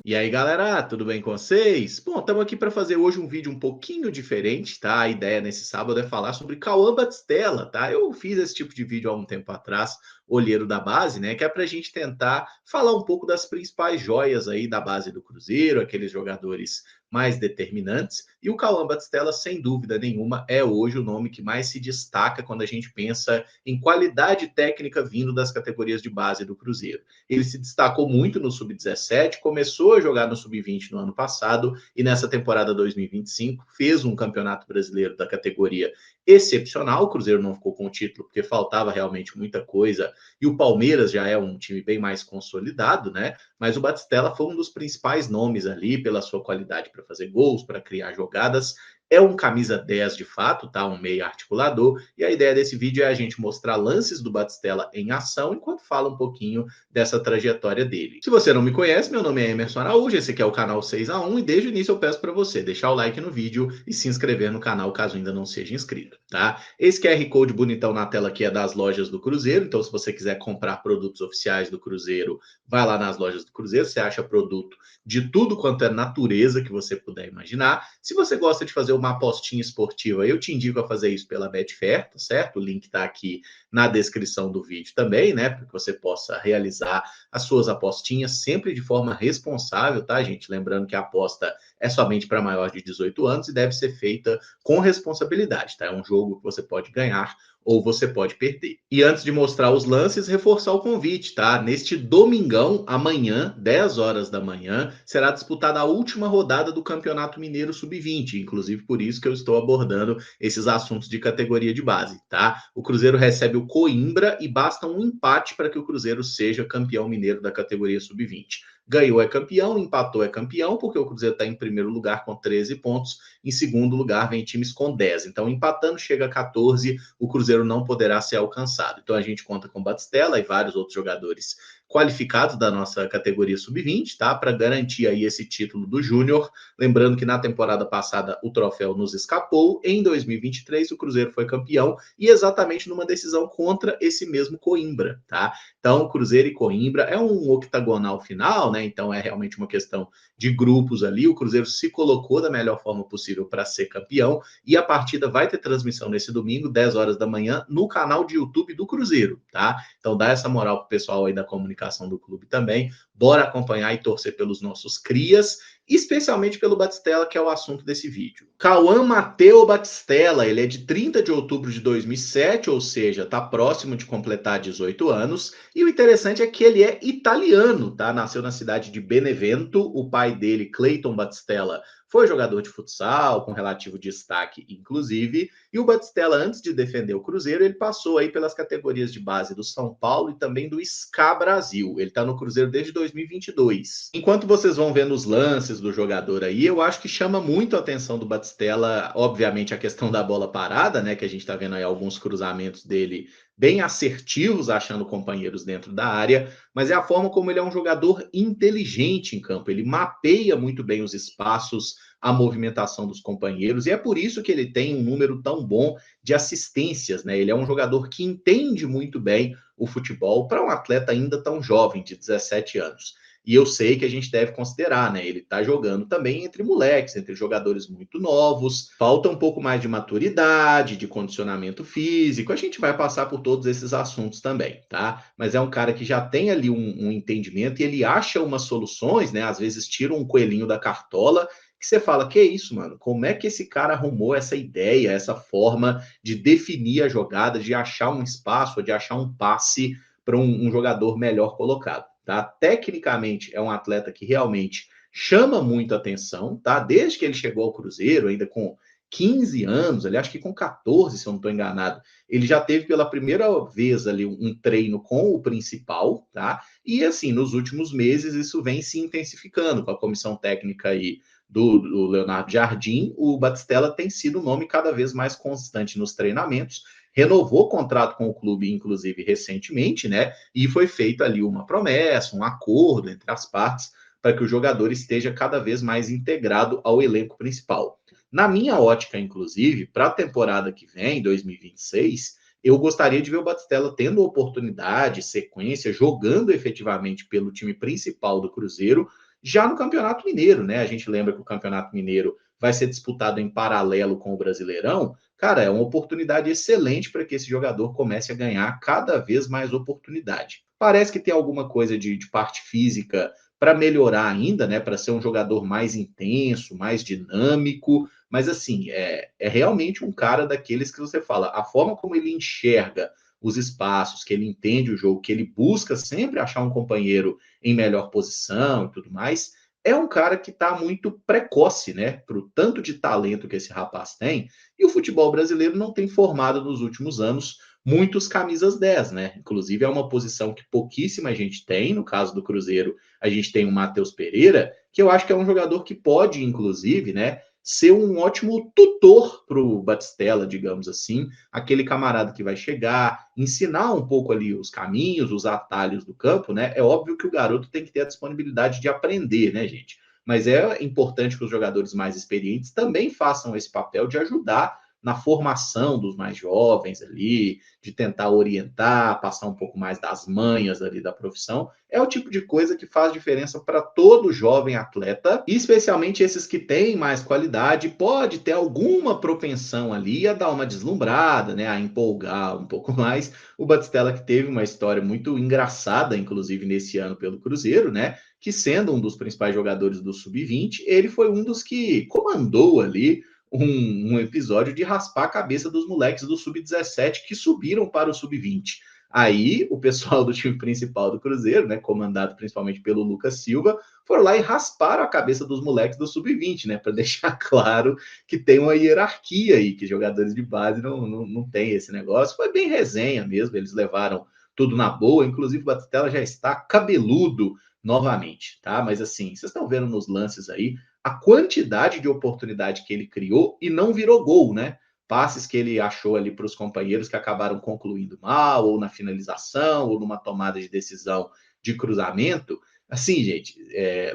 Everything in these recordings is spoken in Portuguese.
E aí, galera, tudo bem com vocês? Bom, estamos aqui para fazer hoje um vídeo um pouquinho diferente, tá? A ideia nesse sábado é falar sobre Cauã Batistella, tá? Eu fiz esse tipo de vídeo há um tempo atrás, olheiro da base, né? Que é para a gente tentar falar um pouco das principais joias aí da base do Cruzeiro, aqueles jogadores mais determinantes. E o Cauã Batistella, sem dúvida nenhuma, é hoje o nome que mais se destaca quando a gente pensa em qualidade técnica vindo das categorias de base do Cruzeiro. Ele se destacou muito no Sub-17, começou a jogar no Sub-20 no ano passado e nessa temporada 2025 fez um campeonato brasileiro da categoria excepcional. O Cruzeiro não ficou com o título porque faltava realmente muita coisa e o Palmeiras já é um time bem mais consolidado, né? Mas o Batistella foi um dos principais nomes ali pela sua qualidade para fazer gols, para criar jogadas. É um camisa 10 de fato, tá? Um meio articulador. E a ideia desse vídeo é a gente mostrar lances do Batistella em ação, enquanto fala um pouquinho dessa trajetória dele. Se você não me conhece, meu nome é Emerson Araújo, esse aqui é o canal 6x1 e desde o início eu peço para você deixar o like no vídeo e se inscrever no canal caso ainda não seja inscrito, tá? Esse QR Code bonitão na tela aqui é das lojas do Cruzeiro, então se você quiser comprar produtos oficiais do Cruzeiro, vai lá nas lojas do Cruzeiro, você acha produto de tudo quanto é natureza que você puder imaginar. Se você gosta de fazer uma apostinha esportiva, eu te indico a fazer isso pela Betfair, tá certo? O link está aqui na descrição do vídeo também, né? Para que você possa realizar as suas apostinhas sempre de forma responsável, tá, gente? Lembrando que a aposta é somente para maior de 18 anos e deve ser feita com responsabilidade, tá? É um jogo que você pode ganhar ou você pode perder. E antes de mostrar os lances, reforçar o convite, tá? Neste domingão, amanhã, 10 horas da manhã, será disputada a última rodada do Campeonato Mineiro Sub-20, inclusive por isso que eu estou abordando esses assuntos de categoria de base, tá? O Cruzeiro recebe o Coimbra e basta um empate para que o Cruzeiro seja campeão mineiro da categoria Sub-20. Ganhou é campeão, empatou é campeão, porque o Cruzeiro está em primeiro lugar com 13 pontos, em segundo lugar vem times com 10. Então, empatando chega a 14, o Cruzeiro não poderá ser alcançado. Então, a gente conta com Batistella e vários outros jogadores qualificados da nossa categoria Sub-20, tá? Para garantir aí esse título do Júnior. Lembrando que na temporada passada o troféu nos escapou. Em 2023, o Cruzeiro foi campeão e exatamente numa decisão contra esse mesmo Coimbra, tá? Então, Cruzeiro e Coimbra é um octagonal final, né? Então, é realmente uma questão de grupos ali. O Cruzeiro se colocou da melhor forma possível para ser campeão e a partida vai ter transmissão nesse domingo, 10 horas da manhã, no canal de YouTube do Cruzeiro, tá? Então, dá essa moral pro pessoal aí da comunicação do clube também. Bora acompanhar e torcer pelos nossos crias, especialmente pelo Batistella, que é o assunto desse vídeo. Cauã Mateu Batistella, ele é de 30 de outubro de 2007, ou seja, está próximo de completar 18 anos, e o interessante é que ele é italiano, tá? Nasceu na cidade de Benevento, o pai dele, Clayton Batistella, foi jogador de futsal, com relativo destaque, inclusive, e o Batistella, antes de defender o Cruzeiro, ele passou aí pelas categorias de base do São Paulo e também do SCA Brasil. Ele está no Cruzeiro desde 2022. Enquanto vocês vão vendo os lances do jogador aí, eu acho que chama muito a atenção do Batistella, obviamente, a questão da bola parada, né, que a gente está vendo aí alguns cruzamentos dele bem assertivos, achando companheiros dentro da área, mas é a forma como ele é um jogador inteligente em campo. Ele mapeia muito bem os espaços, a movimentação dos companheiros, e é por isso que ele tem um número tão bom de assistências, né? Ele é um jogador que entende muito bem o futebol para um atleta ainda tão jovem, de 17 anos. E eu sei que a gente deve considerar, né? Ele está jogando também entre moleques, entre jogadores muito novos. Falta um pouco mais de maturidade, de condicionamento físico. A gente vai passar por todos esses assuntos também, tá? Mas é um cara que já tem ali um entendimento e ele acha umas soluções, né? Às vezes tira um coelhinho da cartola que você fala, que é isso, mano? Como é que esse cara arrumou essa ideia, essa forma de definir a jogada, de achar um espaço, de achar um passe para um jogador melhor colocado, tá? Tecnicamente é um atleta que realmente chama muito atenção, tá? Desde que ele chegou ao Cruzeiro, ainda com 15 anos, ali acho que com 14, se eu não estou enganado, ele já teve pela primeira vez ali um treino com o principal, tá? E assim, nos últimos meses isso vem se intensificando com a comissão técnica aí do Leonardo Jardim. O Batistella tem sido um nome cada vez mais constante nos treinamentos, renovou o contrato com o clube, inclusive, recentemente, né? E foi feita ali uma promessa, um acordo entre as partes para que o jogador esteja cada vez mais integrado ao elenco principal. Na minha ótica, inclusive, para a temporada que vem, 2026, eu gostaria de ver o Batistella tendo oportunidade, sequência, jogando efetivamente pelo time principal do Cruzeiro, Já no Campeonato Mineiro, né? A gente lembra que o Campeonato Mineiro vai ser disputado em paralelo com o Brasileirão. Cara, é uma oportunidade excelente para que esse jogador comece a ganhar cada vez mais oportunidade. Parece que tem alguma coisa de parte física para melhorar ainda, né? Para ser um jogador mais intenso, mais dinâmico. Mas assim, é realmente um cara daqueles que você fala, a forma como ele enxerga os espaços, que ele entende o jogo, que ele busca sempre achar um companheiro em melhor posição e tudo mais, é um cara que está muito precoce, né? Para o tanto de talento que esse rapaz tem. E o futebol brasileiro não tem formado nos últimos anos muitos camisas 10, né? Inclusive é uma posição que pouquíssima gente tem. No caso do Cruzeiro, a gente tem o Matheus Pereira, que eu acho que é um jogador que pode, inclusive, né, ser um ótimo tutor para o Batistella, digamos assim, aquele camarada que vai chegar, ensinar um pouco ali os caminhos, os atalhos do campo, né? É óbvio que o garoto tem que ter a disponibilidade de aprender, né, gente? Mas é importante que os jogadores mais experientes também façam esse papel de ajudar na formação dos mais jovens ali, de tentar orientar, passar um pouco mais das manhas ali da profissão. É o tipo de coisa que faz diferença para todo jovem atleta, especialmente esses que têm mais qualidade, pode ter alguma propensão ali a dar uma deslumbrada, né, a empolgar um pouco mais. O Batistella que teve uma história muito engraçada, inclusive nesse ano pelo Cruzeiro, né, que sendo um dos principais jogadores do Sub-20, ele foi um dos que comandou ali um episódio de raspar a cabeça dos moleques do Sub-17 que subiram para o Sub-20. Aí o pessoal do time principal do Cruzeiro, né, comandado principalmente pelo Lucas Silva, foram lá e rasparam a cabeça dos moleques do Sub-20, né, para deixar claro que tem uma hierarquia aí, que jogadores de base não tem esse negócio. Foi bem resenha mesmo, eles levaram tudo na boa, inclusive o Batistella já está cabeludo novamente, tá? Mas assim, vocês estão vendo nos lances aí, a quantidade de oportunidade que ele criou e não virou gol, né? Passes que ele achou ali para os companheiros que acabaram concluindo mal, ou na finalização, ou numa tomada de decisão de cruzamento. Assim, gente,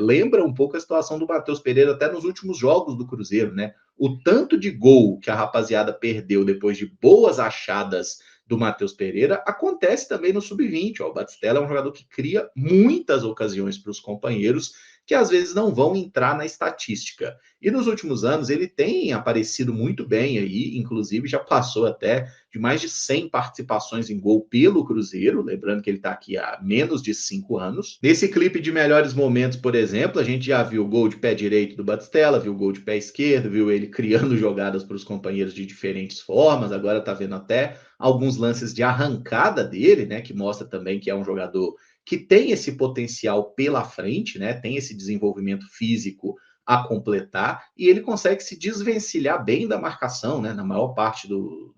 lembra um pouco a situação do Matheus Pereira até nos últimos jogos do Cruzeiro, né? O tanto de gol que a rapaziada perdeu depois de boas achadas do Matheus Pereira acontece também no Sub-20. O Batistella é um jogador que cria muitas ocasiões para os companheiros que às vezes não vão entrar na estatística. E nos últimos anos ele tem aparecido muito bem aí, inclusive já passou até de mais de 100 participações em gol pelo Cruzeiro, lembrando que ele está aqui há menos de 5 anos. Nesse clipe de melhores momentos, por exemplo, a gente já viu o gol de pé direito do Batistella, viu o gol de pé esquerdo, viu ele criando jogadas para os companheiros de diferentes formas, agora está vendo até alguns lances de arrancada dele, né, que mostra também que é um jogador que tem esse potencial pela frente, né? Tem esse desenvolvimento físico a completar e ele consegue se desvencilhar bem da marcação, né? Na maior parte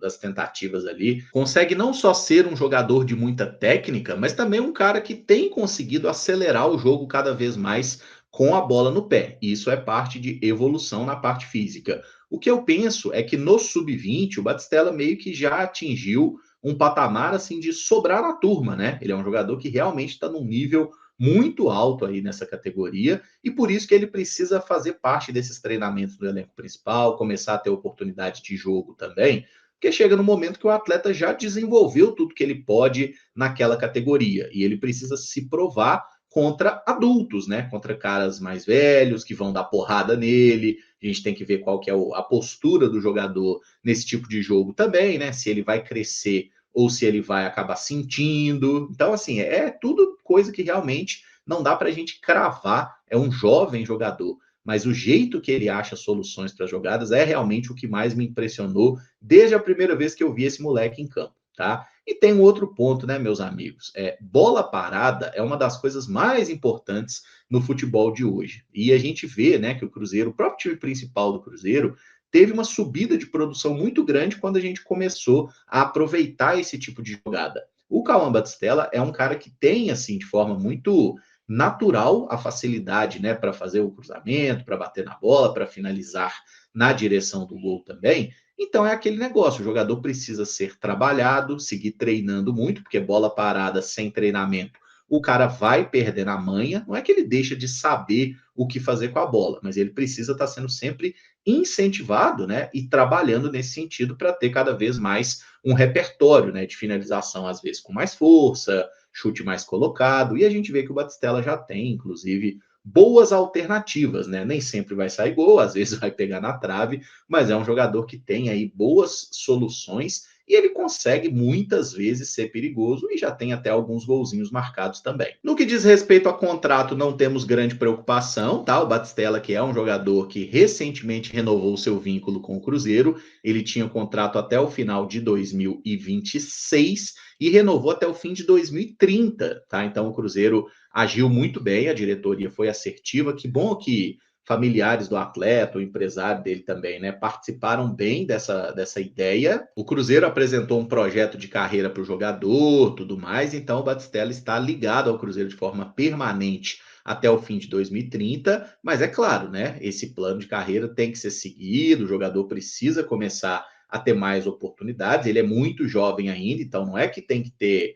das tentativas ali, consegue não só ser um jogador de muita técnica, mas também um cara que tem conseguido acelerar o jogo cada vez mais com a bola no pé. E isso é parte de evolução na parte física. O que eu penso é que no sub-20 o Batistella meio que já atingiu um patamar assim de sobrar na turma, né? Ele é um jogador que realmente está num nível muito alto aí nessa categoria e por isso que ele precisa fazer parte desses treinamentos do elenco principal, começar a ter oportunidade de jogo também, porque chega no momento que o atleta já desenvolveu tudo que ele pode naquela categoria e ele precisa se provar contra adultos, né? Contra caras mais velhos que vão dar porrada nele. A gente tem que ver qual que é a postura do jogador nesse tipo de jogo também, né? Se ele vai crescer ou se ele vai acabar sentindo. Então, assim, é tudo coisa que realmente não dá para a gente cravar. É um jovem jogador, mas o jeito que ele acha soluções para jogadas é realmente o que mais me impressionou desde a primeira vez que eu vi esse moleque em campo, tá? E tem um outro ponto, né, meus amigos? Bola parada é uma das coisas mais importantes no futebol de hoje. E a gente vê, né, que o Cruzeiro, o próprio time principal do Cruzeiro, teve uma subida de produção muito grande quando a gente começou a aproveitar esse tipo de jogada. O Cauã Batistella é um cara que tem, assim, de forma muito natural, a facilidade, né, para fazer o cruzamento, para bater na bola, para finalizar na direção do gol também. Então é aquele negócio, o jogador precisa ser trabalhado, seguir treinando muito, porque bola parada sem treinamento, o cara vai perder na manha. Não é que ele deixa de saber o que fazer com a bola, mas ele precisa estar sendo sempre incentivado, né, e trabalhando nesse sentido para ter cada vez mais um repertório, né, de finalização, às vezes com mais força, chute mais colocado, e a gente vê que o Batistella já tem, inclusive, boas alternativas, né? Nem sempre vai sair gol, às vezes vai pegar na trave, mas é um jogador que tem aí boas soluções e ele consegue muitas vezes ser perigoso e já tem até alguns golzinhos marcados também. No que diz respeito a contrato, não temos grande preocupação, tá? O Batistella, que é um jogador que recentemente renovou seu vínculo com o Cruzeiro, ele tinha um contrato até o final de 2026 e renovou até o fim de 2030, tá? Então o Cruzeiro agiu muito bem, a diretoria foi assertiva, que bom que familiares do atleta, o empresário dele também, né, participaram bem dessa ideia. O Cruzeiro apresentou um projeto de carreira para o jogador, tudo mais, então o Batistella está ligado ao Cruzeiro de forma permanente até o fim de 2030, mas é claro, né, esse plano de carreira tem que ser seguido, o jogador precisa começar a ter mais oportunidades, ele é muito jovem ainda, então não é que tem que ter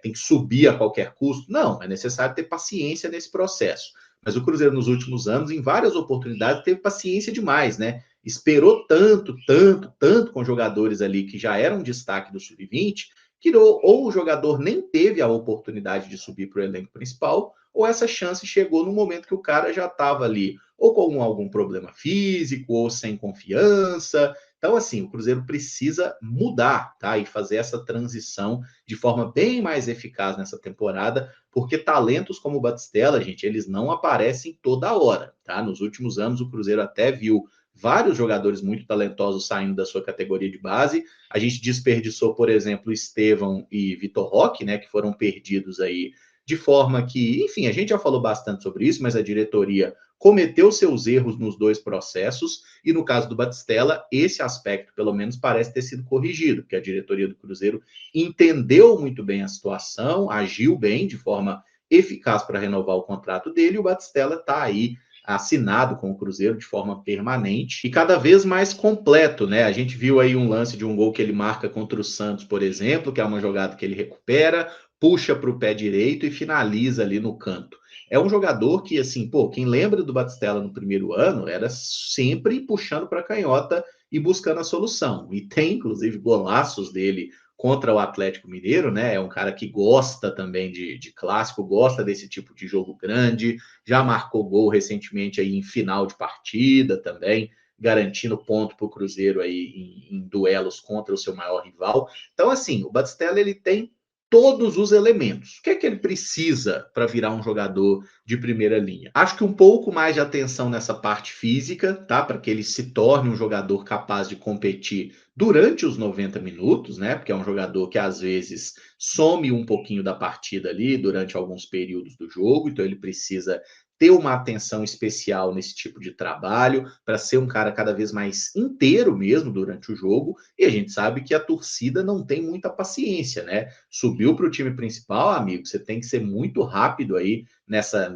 tem que subir a qualquer custo. Não, é necessário ter paciência nesse processo. Mas o Cruzeiro, nos últimos anos, em várias oportunidades, teve paciência demais, né? Esperou tanto, tanto, tanto com jogadores ali que já eram destaque do Sub-20, que ou o jogador nem teve a oportunidade de subir para o elenco principal, ou essa chance chegou no momento que o cara já estava ali, ou com algum problema físico, ou sem confiança. Então, assim, o Cruzeiro precisa mudar, tá? E fazer essa transição de forma bem mais eficaz nessa temporada, porque talentos como o Batistella, gente, eles não aparecem toda hora, tá? Nos últimos anos, o Cruzeiro até viu vários jogadores muito talentosos saindo da sua categoria de base. A gente desperdiçou, por exemplo, Estevão e Vitor Roque, né, que foram perdidos aí de forma que, enfim, a gente já falou bastante sobre isso, mas a diretoria cometeu seus erros nos dois processos, e no caso do Batistella, esse aspecto, pelo menos, parece ter sido corrigido, porque a diretoria do Cruzeiro entendeu muito bem a situação, agiu bem, de forma eficaz para renovar o contrato dele, e o Batistella está aí assinado com o Cruzeiro de forma permanente e cada vez mais completo, né? A gente viu aí um lance de um gol que ele marca contra o Santos, por exemplo, que é uma jogada que ele recupera, puxa para o pé direito e finaliza ali no canto. É um jogador que, assim, pô, quem lembra do Batistella no primeiro ano era sempre puxando para a canhota e buscando a solução. E tem, inclusive, golaços dele contra o Atlético Mineiro, né? É um cara que gosta também de clássico, gosta desse tipo de jogo grande, já marcou gol recentemente aí em final de partida também, garantindo ponto para o Cruzeiro aí em duelos contra o seu maior rival. Então, assim, o Batistella ele tem todos os elementos. O que é que ele precisa para virar um jogador de primeira linha? Acho que um pouco mais de atenção nessa parte física, tá? Para que ele se torne um jogador capaz de competir durante os 90 minutos, né? Porque é um jogador que às vezes some um pouquinho da partida ali durante alguns períodos do jogo, então ele precisa ter uma atenção especial nesse tipo de trabalho, para ser um cara cada vez mais inteiro mesmo durante o jogo, e a gente sabe que a torcida não tem muita paciência, né? Subiu para o time principal, amigo, você tem que ser muito rápido aí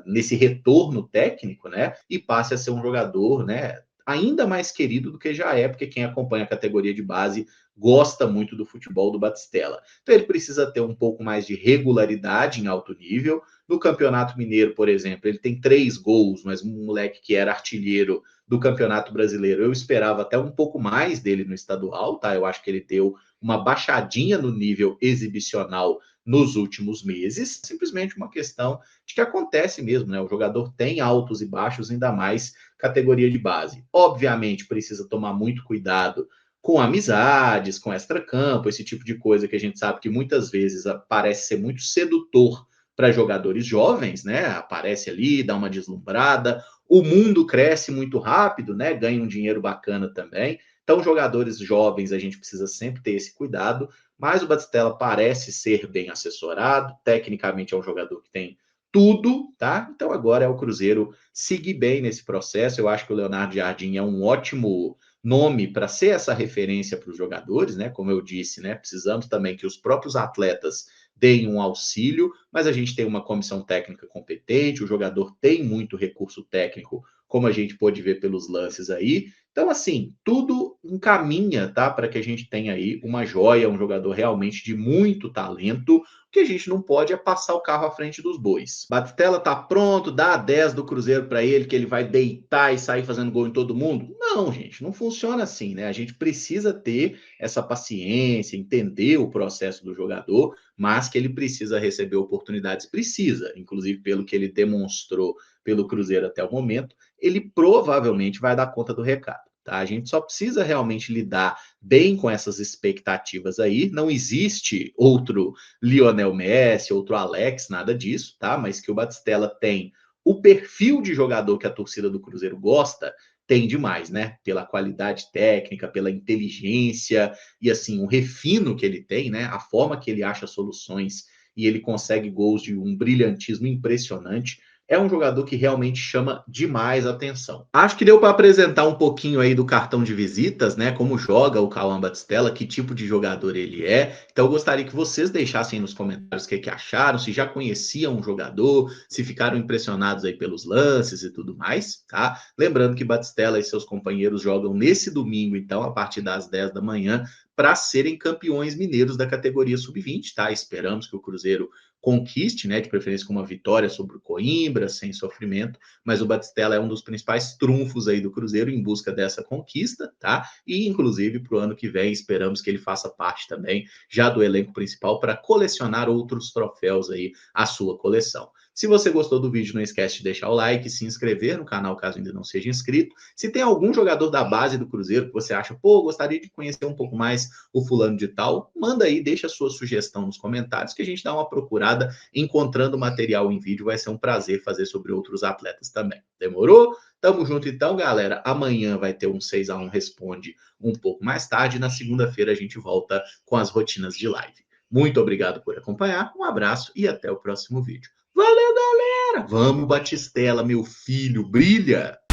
nesse retorno técnico, né? E passe a ser um jogador, né? Ainda mais querido do que já é, porque quem acompanha a categoria de base gosta muito do futebol do Batistella. Então ele precisa ter um pouco mais de regularidade em alto nível. No Campeonato Mineiro, por exemplo, ele tem 3 gols, mas um moleque que era artilheiro do Campeonato Brasileiro, eu esperava até um pouco mais dele no estadual, tá? Eu acho que ele deu uma baixadinha no nível exibicional nos últimos meses, simplesmente uma questão de que acontece mesmo, né? O jogador tem altos e baixos, ainda mais categoria de base. Obviamente, precisa tomar muito cuidado com amizades, com extracampo, esse tipo de coisa que a gente sabe que muitas vezes parece ser muito sedutor para jogadores jovens, né? Aparece ali, dá uma deslumbrada. O mundo cresce muito rápido, né? Ganha um dinheiro bacana também. Então, jogadores jovens, a gente precisa sempre ter esse cuidado, mas o Batistella parece ser bem assessorado, tecnicamente é um jogador que tem tudo, tá? Então agora é o Cruzeiro seguir bem nesse processo. Eu acho que o Leonardo Jardim é um ótimo nome para ser essa referência para os jogadores, né? Como eu disse, né? Precisamos também que os próprios atletas deem um auxílio, mas a gente tem uma comissão técnica competente, o jogador tem muito recurso técnico, como a gente pôde ver pelos lances aí. Então, assim, tudo encaminha, tá, para que a gente tenha aí uma joia, um jogador realmente de muito talento. O que a gente não pode é passar o carro à frente dos bois. Batistella tá pronto, dá a 10 do Cruzeiro para ele, que ele vai deitar e sair fazendo gol em todo mundo? Não, gente, não funciona assim, né? A gente precisa ter essa paciência, entender o processo do jogador, mas que ele precisa receber oportunidades, precisa, inclusive pelo que ele demonstrou pelo Cruzeiro até o momento, ele provavelmente vai dar conta do recado. Tá? A gente só precisa realmente lidar bem com essas expectativas aí. Não existe outro Lionel Messi, outro Alex, nada disso, tá? Mas que o Batistella tem o perfil de jogador que a torcida do Cruzeiro gosta, tem demais, né? Pela qualidade técnica, pela inteligência e assim, o refino que ele tem, né? A forma que ele acha soluções e ele consegue gols de um brilhantismo impressionante. É um jogador que realmente chama demais a atenção. Acho que deu para apresentar um pouquinho aí do cartão de visitas, né? Como joga o Cauã Batistella, que tipo de jogador ele é. Então eu gostaria que vocês deixassem nos comentários o que acharam, se já conheciam o jogador, se ficaram impressionados aí pelos lances e tudo mais, tá? Lembrando que Batistella e seus companheiros jogam nesse domingo, então, a partir das 10 da manhã, para serem campeões mineiros da categoria sub-20, tá? Esperamos que o Cruzeiro conquiste, né, de preferência com uma vitória sobre o Coimbra, sem sofrimento, mas o Batistella é um dos principais trunfos aí do Cruzeiro em busca dessa conquista, tá? E inclusive para o ano que vem esperamos que ele faça parte também já do elenco principal para colecionar outros troféus aí à sua coleção. Se você gostou do vídeo, não esquece de deixar o like, se inscrever no canal caso ainda não seja inscrito. Se tem algum jogador da base do Cruzeiro que você acha, pô, gostaria de conhecer um pouco mais o fulano de tal, manda aí, deixa a sua sugestão nos comentários que a gente dá uma procurada encontrando material em vídeo. Vai ser um prazer fazer sobre outros atletas também. Demorou? Tamo junto então, galera. Amanhã vai ter um 6x1 Responde um pouco mais tarde. Na segunda-feira a gente volta com as rotinas de live. Muito obrigado por acompanhar, um abraço e até o próximo vídeo. Valeu, galera! Vamos, Batistella, meu filho, brilha!